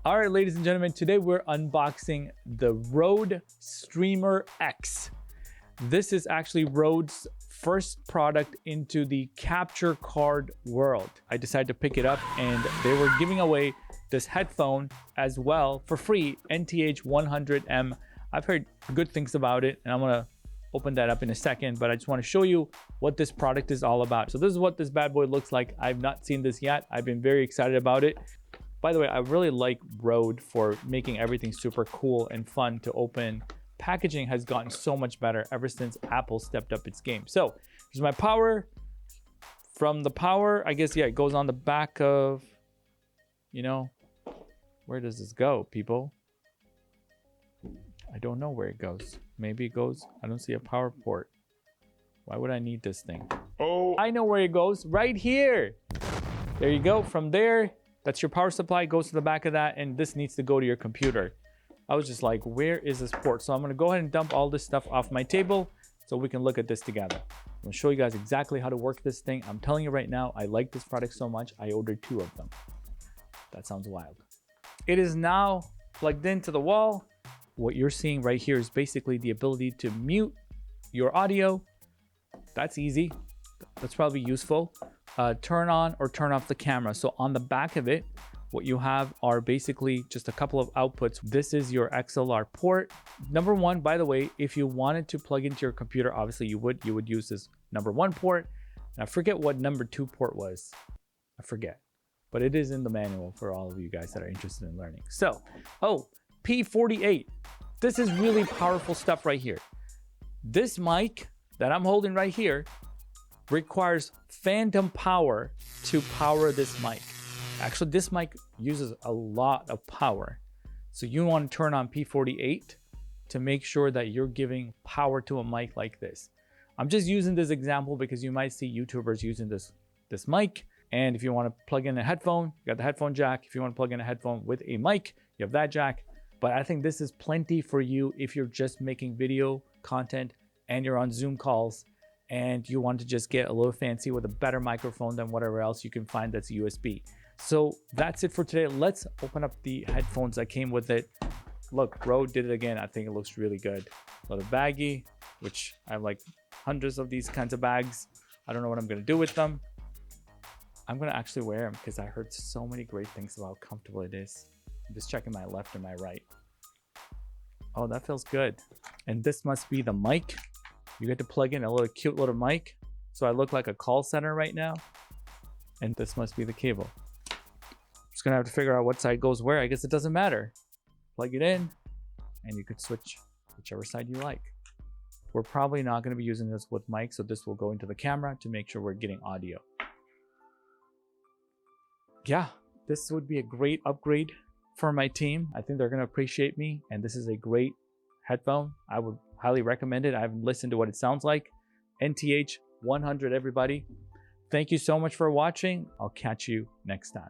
All right, ladies and gentlemen, today we're unboxing the Rode Streamer X. This is actually Rode's first product into the capture card world. I decided to pick it up and they were giving away this headphone as well for free, NTH-100M. I've heard good things about it and I'm gonna open that up in a second, but I just want to show you what this product is all about. So this is what this bad boy looks like. I've not seen this yet. I've been very excited about it. By the way, I really like Rode for making everything super cool and fun to open. Packaging has gotten so much better ever since Apple stepped up its game. So here's my power. From the power, I guess, yeah, it goes on the back of, you know, where does this go, people? I don't know where it goes. Maybe it goes, I don't see a power port. Why would I need this thing? Oh, I know where it goes, right here. There you go, from there. That's your power supply, goes to the back of that, and this needs to go to your computer. I was just like, where is this port? So I'm gonna go ahead and dump all this stuff off my table so we can look at this together. I'm gonna show you guys exactly how to work this thing. I'm telling you right now, I like this product so much, I ordered 2 of them. That sounds wild. It is now plugged into the wall. What you're seeing right here is basically the ability to mute your audio. That's easy. That's probably useful. Turn on or turn off the camera. So on the back of it, what you have are basically just a couple of outputs. This is your XLR port. Number 1, by the way, if you wanted to plug into your computer, obviously you would use this number 1 port. And I forget what number 2 port was. I forget, but it is in the manual for all of you guys that are interested in learning. So, P48. This is really powerful stuff right here. This mic that I'm holding right here requires phantom power to power this mic. Actually, this mic uses a lot of power. So you want to turn on P48 to make sure that you're giving power to a mic like this. I'm just using this example because you might see YouTubers using this mic. And if you want to plug in a headphone, you got the headphone jack. If you want to plug in a headphone with a mic, you have that jack. But I think this is plenty for you if you're just making video content and you're on Zoom calls and you want to just get a little fancy with a better microphone than whatever else you can find that's USB. So that's it for today. Let's open up the headphones that came with it. Look, Rode did it again. I think it looks really good. A little baggy, which I have like hundreds of these kinds of bags. I don't know what I'm gonna do with them. I'm gonna actually wear them because I heard so many great things about how comfortable it is. I'm just checking my left and my right. Oh, that feels good. And this must be the mic. You get to plug in a little cute little mic. So I look like a call center right now. And this must be the cable. Just gonna have to figure out what side goes where. I guess it doesn't matter. Plug it in and you could switch whichever side you like. We're probably not gonna be using this with mic, so this will go into the camera to make sure we're getting audio. Yeah, this would be a great upgrade for my team. I think they're gonna appreciate me, and this is a great headphone. I would highly recommend it. I haven't listened to what it sounds like. NTH-100, everybody. Thank you so much for watching. I'll catch you next time.